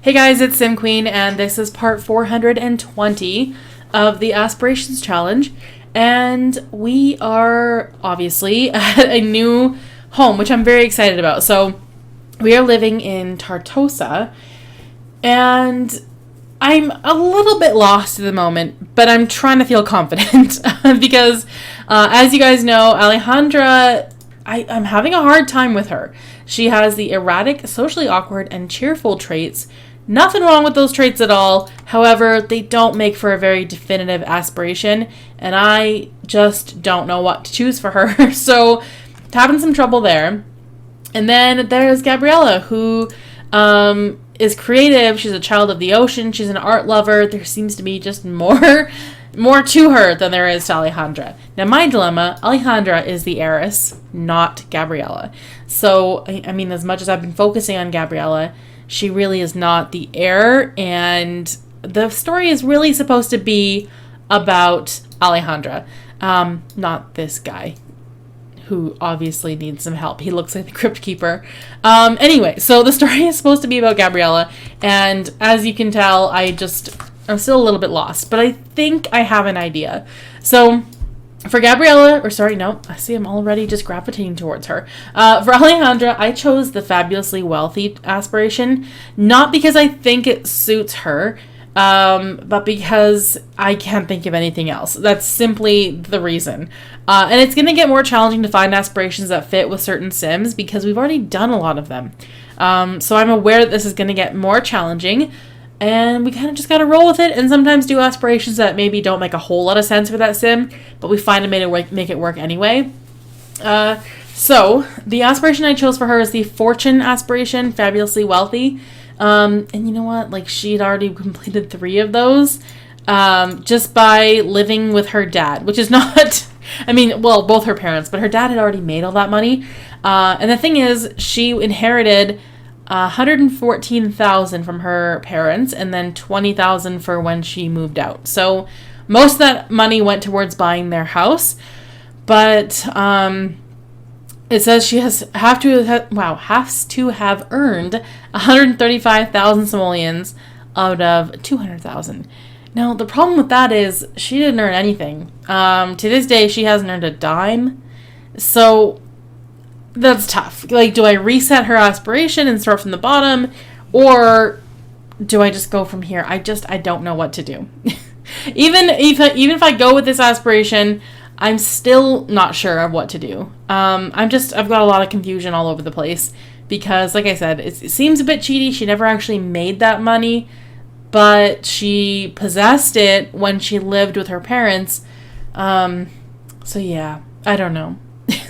Hey guys, it's Sim Queen, and this is part 420 of the Aspirations Challenge. And we are obviously at a new home, which I'm very excited about. So we are living in Tartosa, and I'm a little bit lost at the moment, but I'm trying to feel confident because, as you guys know, Alejandra, I'm having a hard time with her. She has the erratic, socially awkward, and cheerful traits. Nothing wrong with those traits at all. However, they don't make for a very definitive aspiration, and I just don't know what to choose for her. So, having some trouble there. And then there's Gabriella, who is creative. She's a child of the ocean. She's an art lover. There seems to be just more to her than there is to Alejandra. Now, my dilemma, Alejandra is the heiress, not Gabriella. So, I mean, as much as I've been focusing on Gabriella, she really is not the heir, and the story is really supposed to be about Alejandra, not this guy, who obviously needs some help. He looks like the Crypt Keeper. Anyway, so the story is supposed to be about Gabriella, and as you can tell, I'm still a little bit lost, but I think I have an idea. So, for Gabriella, I see I'm already just gravitating towards her. For Alejandra, I chose the fabulously wealthy aspiration, not because I think it suits her, but because I can't think of anything else. That's simply the reason. And it's going to get more challenging to find aspirations that fit with certain Sims because we've already done a lot of them. So I'm aware that this is going to get more challenging, and we kind of just got to roll with it and sometimes do aspirations that maybe don't make a whole lot of sense for that sim, but we find a way to make it work anyway. So the aspiration I chose for her is the fortune aspiration, fabulously wealthy. And you know what? Like, she'd already completed 3 of those just by living with her dad, which is not... both her parents, but her dad had already made all that money. And the thing is, she inherited $114,000 from her parents, and then $20,000 for when she moved out. So most of that money went towards buying their house, but it says she has to have earned 135,000 simoleons out of 200,000. Now the problem with that is she didn't earn anything. To this day, she hasn't earned a dime. So that's tough. Like, do I reset her aspiration and start from the bottom, or do I just go from here? I don't know what to do. Even if I go with this aspiration, I'm still not sure of what to do. I've got a lot of confusion all over the place because, like I said, it seems a bit cheaty. She never actually made that money, but she possessed it when she lived with her parents. So yeah, I don't know.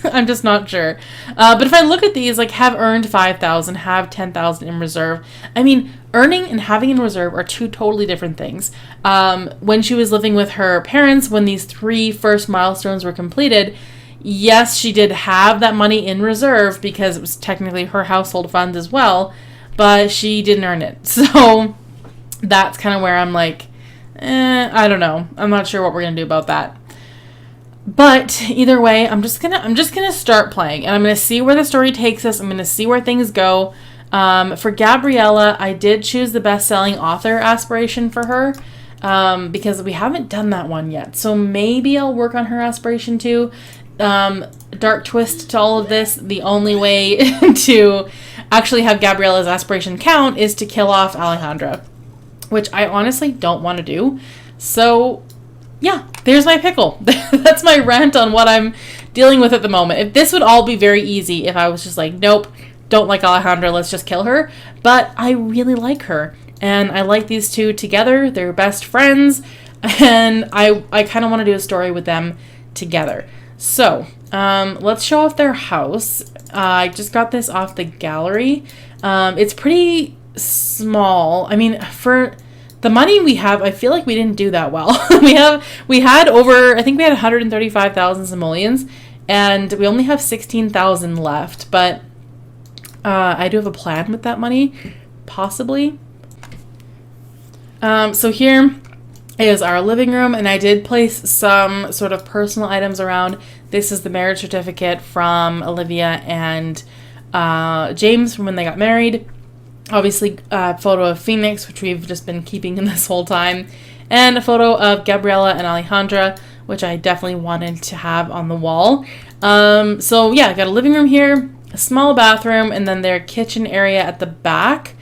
I'm just not sure. But if I look at these, like, have earned 5,000, have 10,000 in reserve. I mean, earning and having in reserve are 2 totally different things. When she was living with her parents, when these 3 first milestones were completed, yes, she did have that money in reserve because it was technically her household funds as well, but she didn't earn it. So that's kind of where I'm like, I don't know. I'm not sure what we're going to do about that. But either way, I'm just gonna start playing, and I'm gonna see where the story takes us. I'm gonna see where things go. For Gabriella, I did choose the best-selling author aspiration for her because we haven't done that one yet. So maybe I'll work on her aspiration too. Dark twist to all of this: the only way to actually have Gabriella's aspiration count is to kill off Alejandra, which I honestly don't want to do. So yeah, there's my pickle. That's my rant on what I'm dealing with at the moment. If this would all be very easy if I was just like, nope, don't like Alejandra, let's just kill her. But I really like her, and I like these 2 together. They're best friends, and I kind of want to do a story with them together. So let's show off their house. I just got this off the gallery. It's pretty small. I mean, for the money we have, I feel like we didn't do that well. we had 135,000 simoleons, and we only have 16,000 left, but I do have a plan with that money, possibly. So here is our living room, and I did place some sort of personal items around. This is the marriage certificate from Olivia and James from when they got married. Obviously, a photo of Phoenix, which we've just been keeping in this whole time, and a photo of Gabriella and Alejandra, which I definitely wanted to have on the wall. So yeah, I got a living room here, a small bathroom, and then their kitchen area at the back.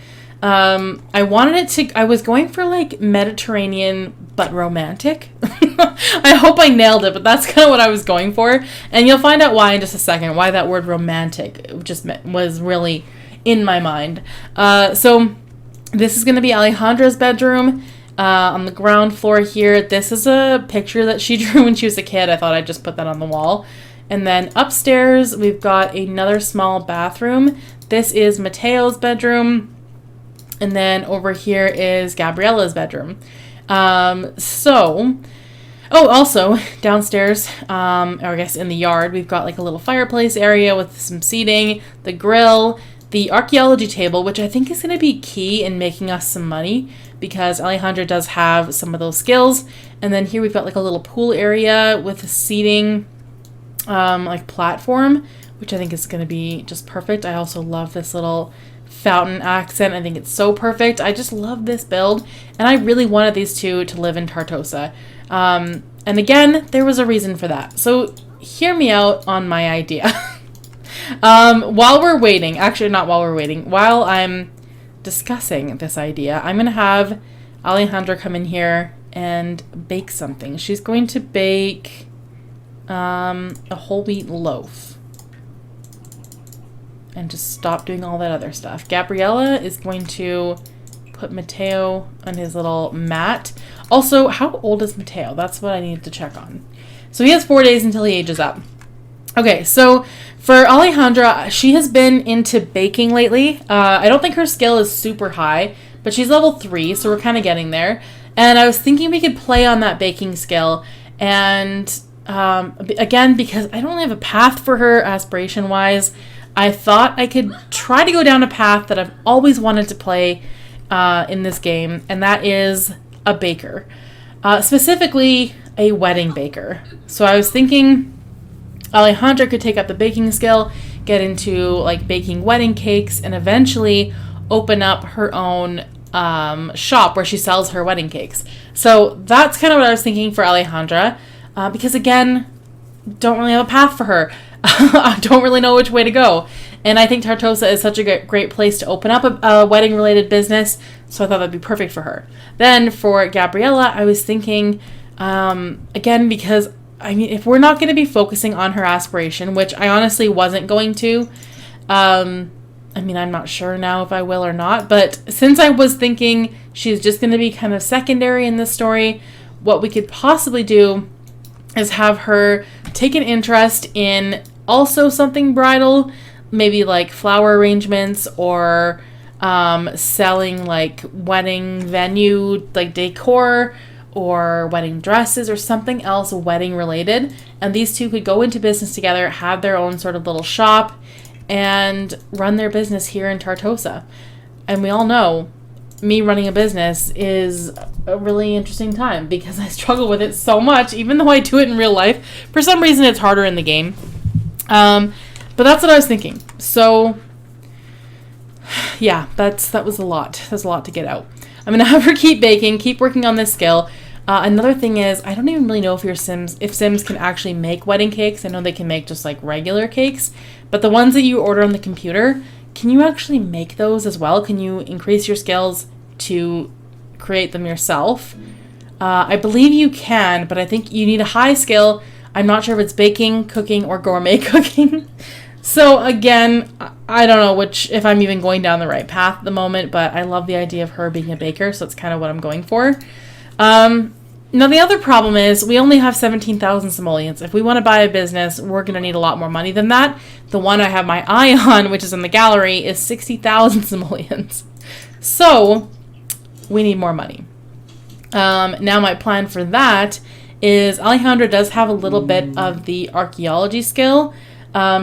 I wanted it to, I was going for like Mediterranean but romantic. I hope I nailed it, but that's kind of what I was going for. And you'll find out why in just a second, why that word romantic was really in my mind. So this is going to be Alejandra's bedroom on the ground floor here. This is a picture that she drew when she was a kid. I thought I'd just put that on the wall. And then upstairs, we've got another small bathroom. This is Mateo's bedroom. And then over here is Gabriella's bedroom. Also downstairs, or I guess in the yard, we've got like a little fireplace area with some seating, the grill, the archaeology table, which I think is going to be key in making us some money because Alejandra does have some of those skills. And then here we've got like a little pool area with a seating, like platform, which I think is going to be just perfect. I also love this little fountain accent. I think it's so perfect. I just love this build, and I really wanted these two to live in Tartosa. And again, there was a reason for that. So hear me out on my idea. While we're waiting, actually not while we're waiting, while I'm discussing this idea, I'm going to have Alejandra come in here and bake something. She's going to bake a whole wheat loaf. And just stop doing all that other stuff. Gabriella is going to put Mateo on his little mat. Also, how old is Mateo? That's what I need to check on. So he has 4 days until he ages up. Okay, so for Alejandra, she has been into baking lately. I don't think her skill is super high, but she's level 3, so we're kind of getting there. And I was thinking we could play on that baking skill. And again, because I don't really have a path for her aspiration-wise, I thought I could try to go down a path that I've always wanted to play in this game, and that is a baker. Specifically, a wedding baker. So I was thinking Alejandra could take up the baking skill, get into like baking wedding cakes, and eventually open up her own shop where she sells her wedding cakes. So that's kind of what I was thinking for Alejandra, because again, don't really have a path for her. I don't really know which way to go. And I think Tartosa is such a great place to open up a wedding-related business, so I thought that'd be perfect for her. Then for Gabriella, I was thinking, again, because, I mean, if we're not going to be focusing on her aspiration, which I honestly wasn't going to, I mean, I'm not sure now if I will or not, but since I was thinking she's just going to be kind of secondary in this story, what we could possibly do is have her take an interest in also something bridal, maybe like flower arrangements or selling like wedding venue, like decor or wedding dresses or something else wedding related. And these two could go into business together, have their own sort of little shop and run their business here in Tartosa. And we all know me running a business is a really interesting time because I struggle with it so much, even though I do it in real life. For some reason, it's harder in the game. But that's what I was thinking. So, yeah, that was a lot. That's a lot to get out. I'm going to have her keep baking, keep working on this skill. Another thing is, I don't even really know if Sims can actually make wedding cakes. I know they can make just like regular cakes, but the ones that you order on the computer, can you actually make those as well? Can you increase your skills to create them yourself? I believe you can, but I think you need a high skill. I'm not sure if it's baking, cooking, or gourmet cooking. So again, I don't know if I'm even going down the right path at the moment, but I love the idea of her being a baker, so it's kind of what I'm going for. Now the other problem is we only have 17,000 simoleons. If we want to buy a business, we're going to need a lot more money than that. The one I have my eye on, which is in the gallery, is 60,000 simoleons. So we need more money. Now my plan for that is Alejandra does have a little bit of the archaeology skill.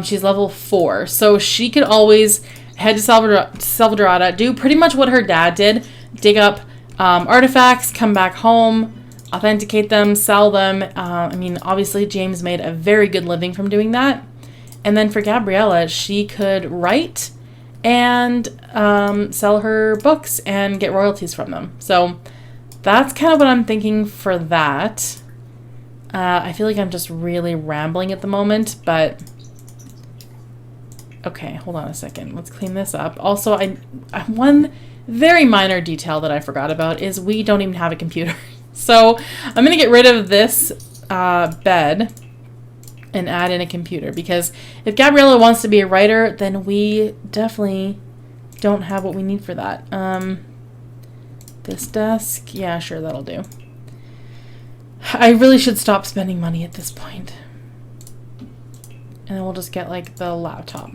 She's level 4, so she could always head to Salvadorada, do pretty much what her dad did, dig up artifacts, come back home, authenticate them, sell them. I mean, obviously James made a very good living from doing that. And then for Gabriella, she could write and sell her books and get royalties from them. So that's kind of what I'm thinking for that. I feel like I'm just really rambling at the moment, but okay, hold on a second. Let's clean this up. Also, one very minor detail that I forgot about is we don't even have a computer. So I'm going to get rid of this bed and add in a computer, because if Gabriella wants to be a writer, then we definitely don't have what we need for that. This desk, yeah, sure, that'll do. I really should stop spending money at this point. And then we'll just get, like, the laptop.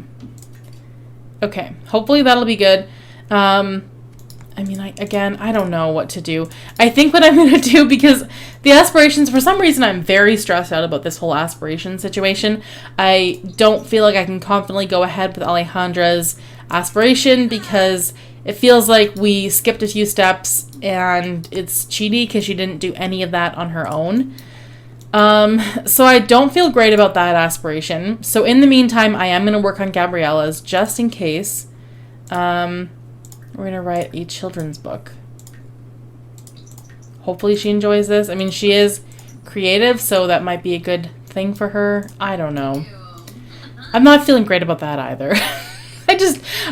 Okay, hopefully that'll be good. I mean, I don't know what to do. I think what I'm going to do, because the aspirations, for some reason, I'm very stressed out about this whole aspiration situation. I don't feel like I can confidently go ahead with Alejandra's aspiration, because it feels like we skipped a few steps and it's cheaty because she didn't do any of that on her own. So I don't feel great about that aspiration. So in the meantime, I am going to work on Gabriella's just in case. We're going to write a children's book. Hopefully she enjoys this. I mean, she is creative, so that might be a good thing for her. I don't know. I'm not feeling great about that either.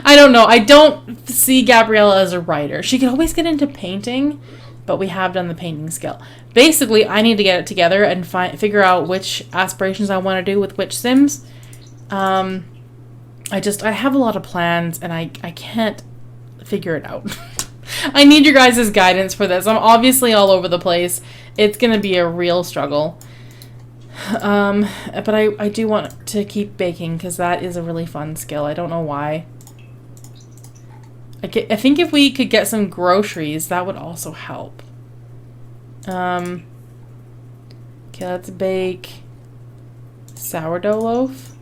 I don't know. I don't see Gabriella as a writer. She could always get into painting, but we have done the painting skill. Basically, I need to get it together and figure out which aspirations I want to do with which Sims. I have a lot of plans, and I can't figure it out. I need your guys' guidance for this. I'm obviously all over the place. It's going to be a real struggle. But I do want to keep baking, because that is a really fun skill. I don't know why. I think if we could get some groceries, that would also help. Okay, let's bake sourdough loaf.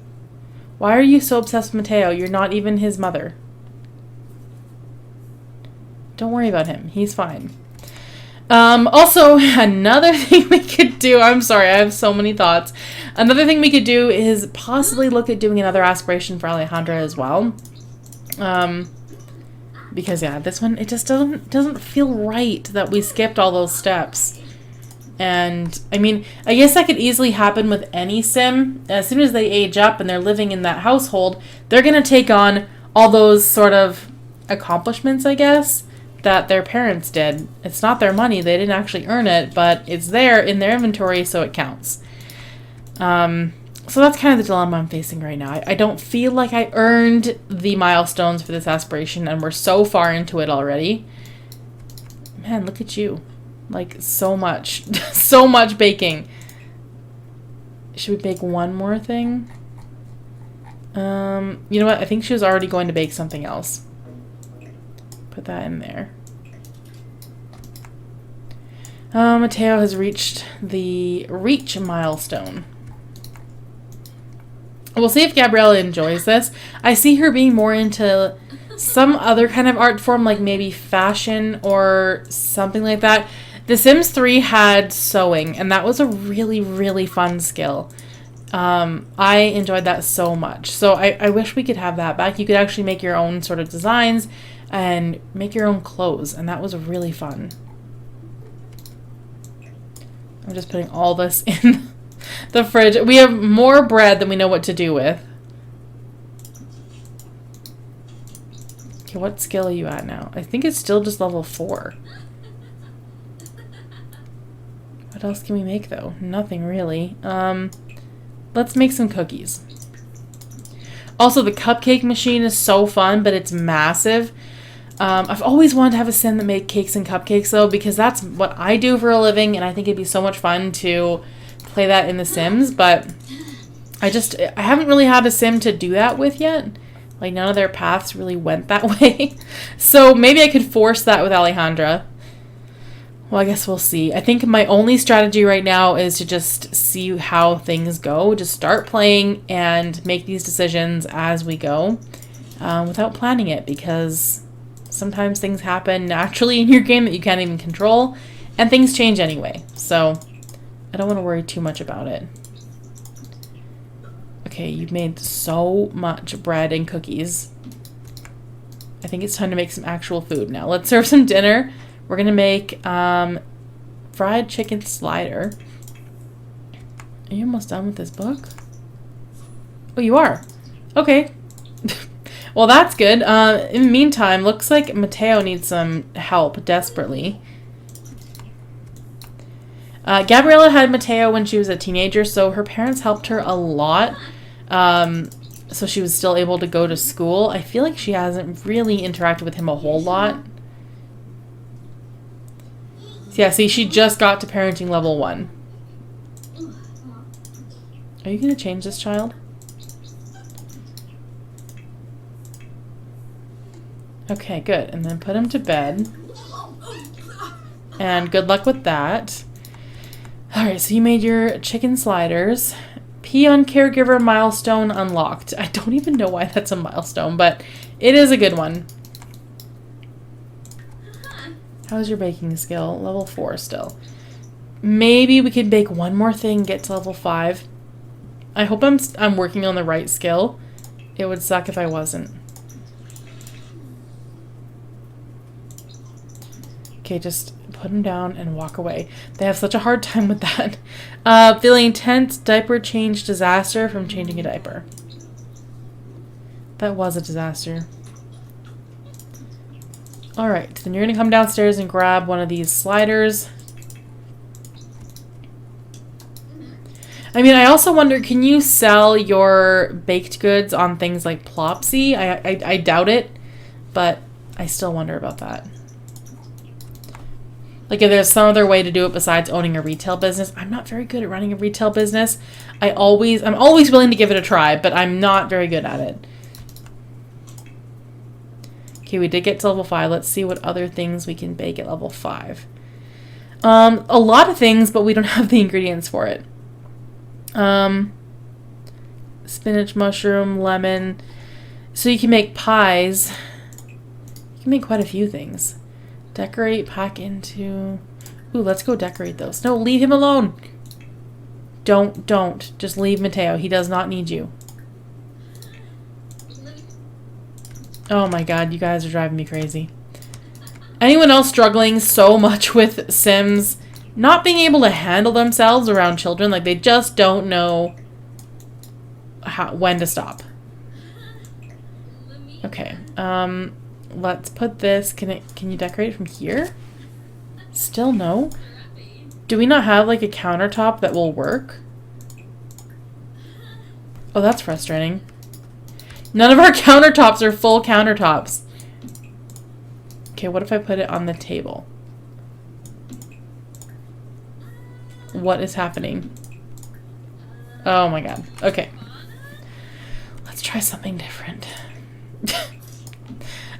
Why are you so obsessed with Mateo? You're not even his mother. Don't worry about him. He's fine. Also, another thing we could do, I'm sorry, I have so many thoughts. Another thing we could do is possibly look at doing another aspiration for Alejandra as well. Because yeah, this one, it just doesn't feel right that we skipped all those steps. And I mean, I guess that could easily happen with any sim. As soon as they age up and they're living in that household, they're going to take on all those sort of accomplishments, I guess, that their parents did. It's not their money. They didn't actually earn it, but it's there in their inventory, so it counts. So that's kind of the dilemma I'm facing right now. I don't feel like I earned the milestones for this aspiration, and we're so far into it already. Man, look at you. Like, so much. So much baking. Should we bake one more thing? You know what? I think she was already going to bake something else. Put that in there. Mateo has reached the reach milestone. We'll see if Gabriella enjoys this. I see her being more into some other kind of art form, like maybe fashion or something like that. The Sims 3 had sewing, and that was a really, really fun skill. I enjoyed that so much. So I wish we could have that back. You could actually make your own sort of designs and make your own clothes, and that was really fun. I'm just putting all this in the fridge. We have more bread than we know what to do with. Okay, what skill are you at now? I think it's still just level 4. What else can we make, though? Nothing really. Let's make some cookies. Also, the cupcake machine is so fun, but it's massive. I've always wanted to have a sim that make cakes and cupcakes, though, because that's what I do for a living, and I think it'd be so much fun to play that in The Sims, but I haven't really had a sim to do that with yet. Like, none of their paths really went that way. So maybe I could force that with Alejandra. Well, I guess we'll see. I think my only strategy right now is to just see how things go. Just start playing and make these decisions as we go without planning it, because sometimes things happen naturally in your game that you can't even control, and things change anyway. So I don't want to worry too much about it. Okay, you've made so much bread and cookies. I think it's time to make some actual food now. Let's serve some dinner. We're going to make fried chicken slider. Are you almost done with this book? Oh, you are? Okay. Well, that's good. In the meantime, looks like Mateo needs some help desperately. Gabriella had Mateo when she was a teenager, so her parents helped her a lot. So she was still able to go to school. I feel like she hasn't really interacted with him a whole lot. So yeah, see, she just got to parenting level 1. Are you going to change this child? Okay, good. And then put him to bed. And good luck with that. Alright, so you made your chicken sliders. Pee on caregiver milestone unlocked. I don't even know why that's a milestone, but it is a good one. How's your baking skill? Level 4 still. Maybe we could bake one more thing, get to level 5. I hope I'm working on the right skill. It would suck if I wasn't. Okay, just put him down and walk away. They have such a hard time with that. Feeling tense, diaper change disaster from changing a diaper. That was a disaster. Alright, then you're going to come downstairs and grab one of these sliders. I mean, I also wonder, can you sell your baked goods on things like Plopsy? I doubt it, but I still wonder about that. Like, if there's some other way to do it besides owning a retail business. I'm not very good at running a retail business. I'm always willing to give it a try, but I'm not very good at it. Okay, we did get to level 5. Let's see what other things we can bake at level 5. A lot of things, but we don't have the ingredients for it. Spinach, mushroom, lemon. So you can make pies. You can make quite a few things. Decorate, pack into... Ooh, let's go decorate those. No, leave him alone. Don't. Just leave Mateo. He does not need you. Oh my god, you guys are driving me crazy. Anyone else struggling so much with Sims not being able to handle themselves around children? Like, they just don't know when to stop. Okay, let's put this. Can you decorate it from here? Still no? Do we not have like a countertop that will work? Oh, that's frustrating. None of our countertops are full countertops. Okay, what if I put it on the table? What is happening? Oh my god. Okay. Let's try something different.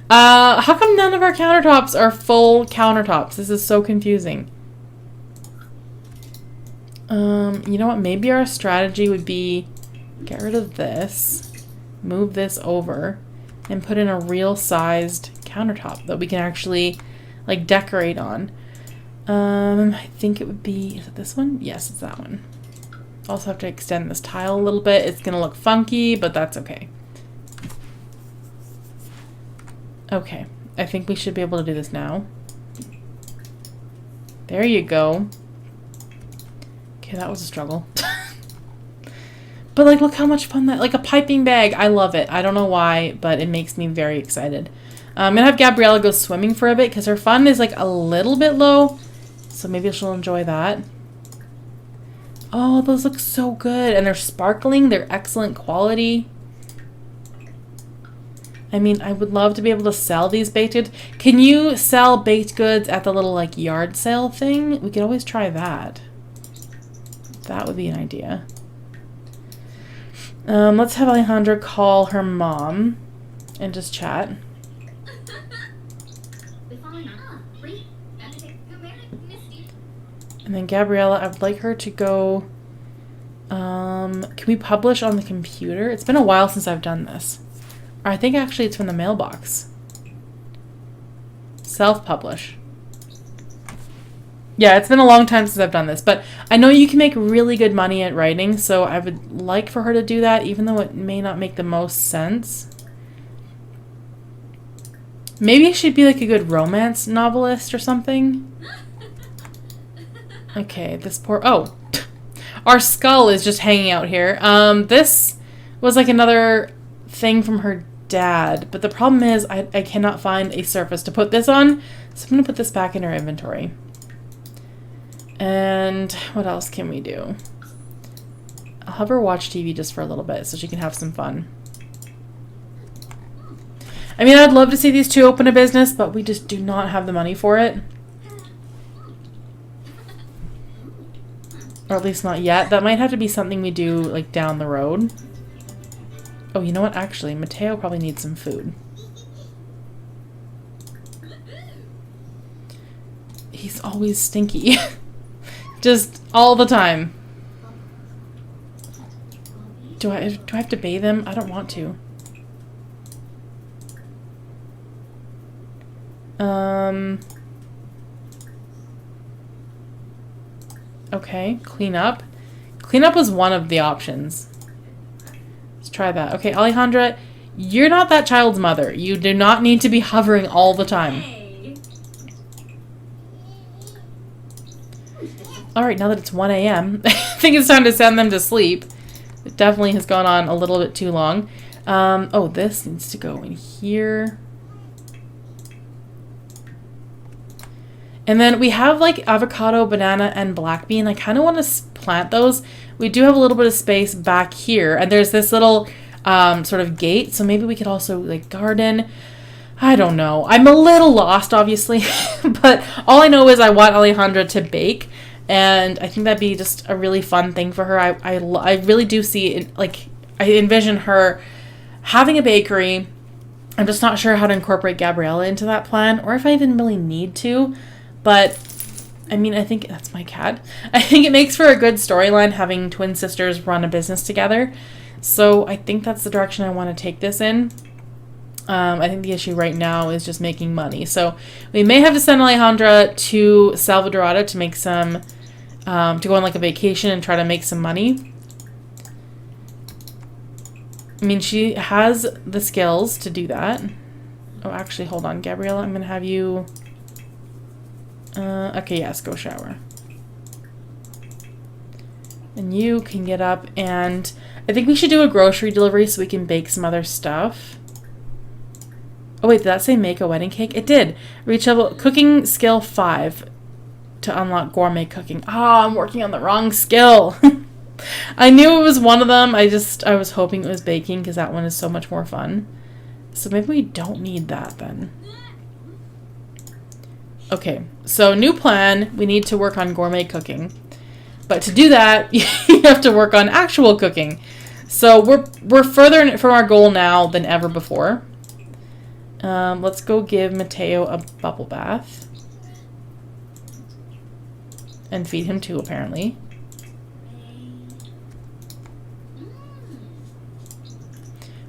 How come none of our countertops are full countertops? This is so confusing. You know what? Maybe our strategy would be get rid of this, move this over, and put in a real sized countertop that we can actually like decorate on. I think it would be, is it this one? Yes, it's that one. Also have to extend this tile a little bit. It's gonna look funky, but that's okay. Okay, I think we should be able to do this now. There you go. Okay, that was a struggle. But like, look how much fun that, like a piping bag. I love it. I don't know why, but it makes me very excited. I'm gonna have Gabriella go swimming for a bit because her fun is like a little bit low. So maybe she'll enjoy that. Oh, those look so good. And they're sparkling. They're excellent quality. I mean, I would love to be able to sell these baked goods. Can you sell baked goods at the little like yard sale thing? We could always try that. That would be an idea. Let's have Alejandra call her mom and just chat. And then Gabriella, I would like her to go... can we publish on the computer? It's been a while since I've done this. Or I think actually it's from the mailbox. Self-publish. Yeah, it's been a long time since I've done this, but I know you can make really good money at writing, so I would like for her to do that, even though it may not make the most sense. Maybe she'd be like a good romance novelist or something. Okay, this poor... Oh, our skull is just hanging out here. This was like another thing from her dad, but the problem is I cannot find a surface to put this on, so I'm going to put this back in our inventory. And what else can we do? I'll have her watch TV just for a little bit so she can have some fun. I mean, I'd love to see these two open a business, but we just do not have the money for it. Or at least not yet. That might have to be something we do, like, down the road. Oh, you know what? Actually, Mateo probably needs some food. He's always stinky. Just all the time. Do I have to bathe him? I don't want to. Okay, clean up. Clean up was one of the options. Let's try that. Okay, Alejandra, you're not that child's mother. You do not need to be hovering all the time. Alright, now that it's 1 a.m., I think it's time to send them to sleep. It definitely has gone on a little bit too long. Oh, this needs to go in here. And then we have like avocado, banana, and black bean. I kind of want to plant those. We do have a little bit of space back here. And there's this little sort of gate. So maybe we could also like garden. I don't know. I'm a little lost, obviously. But all I know is I want Alejandra to bake. And I think that'd be just a really fun thing for her. I really do see it, like, I envision her having a bakery. I'm just not sure how to incorporate Gabriella into that plan. Or if I even really need to. But, I mean, I think, that's my cat. I think it makes for a good storyline having twin sisters run a business together. So I think that's the direction I want to take this in. I think the issue right now is just making money. So we may have to send Alejandra to Salvadorada to make some, to go on like a vacation and try to make some money. I mean, she has the skills to do that. Oh, actually, hold on, Gabriella. I'm going to have you... okay, yes, go shower. And you can get up, and I think we should do a grocery delivery so we can bake some other stuff. Oh wait, did that say make a wedding cake? It did. Reach level cooking skill 5 to unlock gourmet cooking. Ah, I'm working on the wrong skill. I knew it was one of them. I was hoping it was baking because that one is so much more fun. So maybe we don't need that then. Okay, so new plan. We need to work on gourmet cooking. But to do that, you have to work on actual cooking. So we're further from our goal now than ever before. Let's go give Mateo a bubble bath. And feed him too, apparently.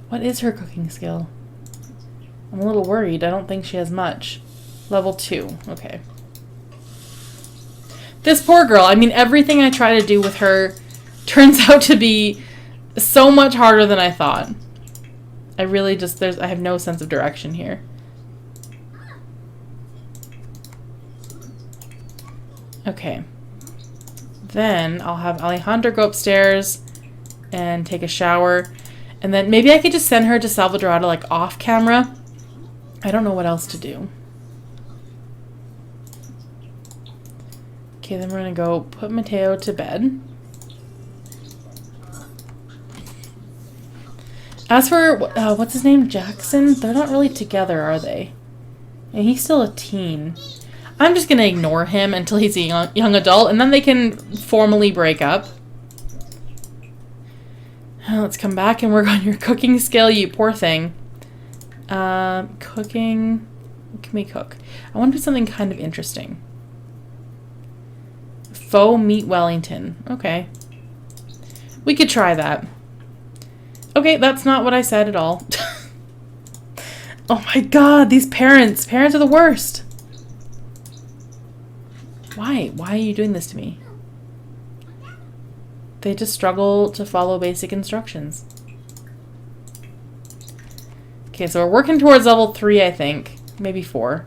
What is her cooking skill? I'm a little worried. I don't think she has much. Level 2. Okay. This poor girl. I mean, everything I try to do with her turns out to be so much harder than I thought. I really just, I have no sense of direction here. Okay. Then I'll have Alejandra go upstairs and take a shower. And then maybe I could just send her to Salvadorada, like, off camera. I don't know what else to do. Okay, then we're going to go put Mateo to bed. As for, what's his name? Jackson? They're not really together, are they? And he's still a teen. I'm just going to ignore him until he's a young adult, and then they can formally break up. Let's come back and work on your cooking skill, you poor thing. Cooking. What can we cook? I want to do something kind of interesting. Faux meat Wellington. Okay. We could try that. Okay, that's not what I said at all. Oh my god, these parents. Parents are the worst. Why? Why are you doing this to me? They just struggle to follow basic instructions. Okay, so we're working towards level 3, I think. maybe 4.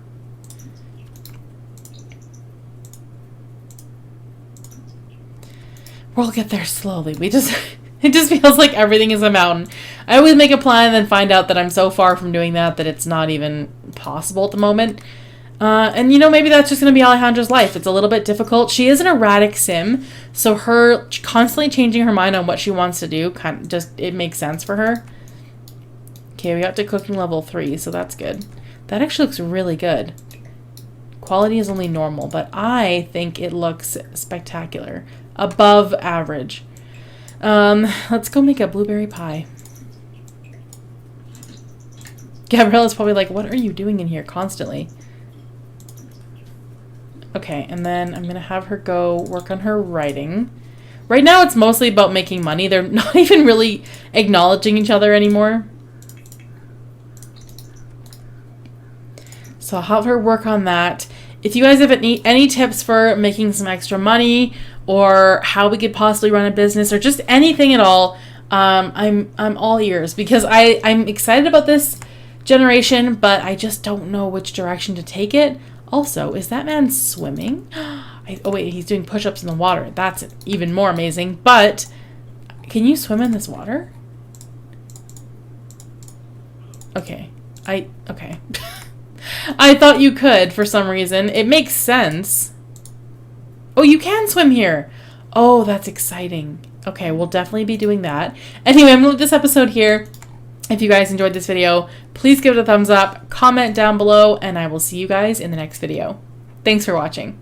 We'll get there slowly. It just feels like everything is a mountain. I always make a plan and then find out that I'm so far from doing that it's not even possible at the moment. And maybe that's just going to be Alejandra's life. It's a little bit difficult. She is an erratic sim, so her constantly changing her mind on what she wants to do, it makes sense for her. Okay, we got to cooking level 3, so that's good. That actually looks really good. Quality is only normal, but I think it looks spectacular. Above average. Let's go make a blueberry pie. Gabriella's probably like, what are you doing in here constantly? Okay, and then I'm going to have her go work on her writing. Right now it's mostly about making money. They're not even really acknowledging each other anymore. So I'll have her work on that. If you guys have any tips for making some extra money or how we could possibly run a business or just anything at all, I'm all ears because I'm excited about this generation, but I just don't know which direction to take it. Also, is that man swimming? Oh wait, he's doing push-ups in the water. That's even more amazing. But can you swim in this water? Okay. Okay. I thought you could for some reason. It makes sense. Oh, you can swim here. Oh, that's exciting. Okay, we'll definitely be doing that. Anyway, I'm going to leave this episode here. If you guys enjoyed this video, please give it a thumbs up, comment down below, and I will see you guys in the next video. Thanks for watching.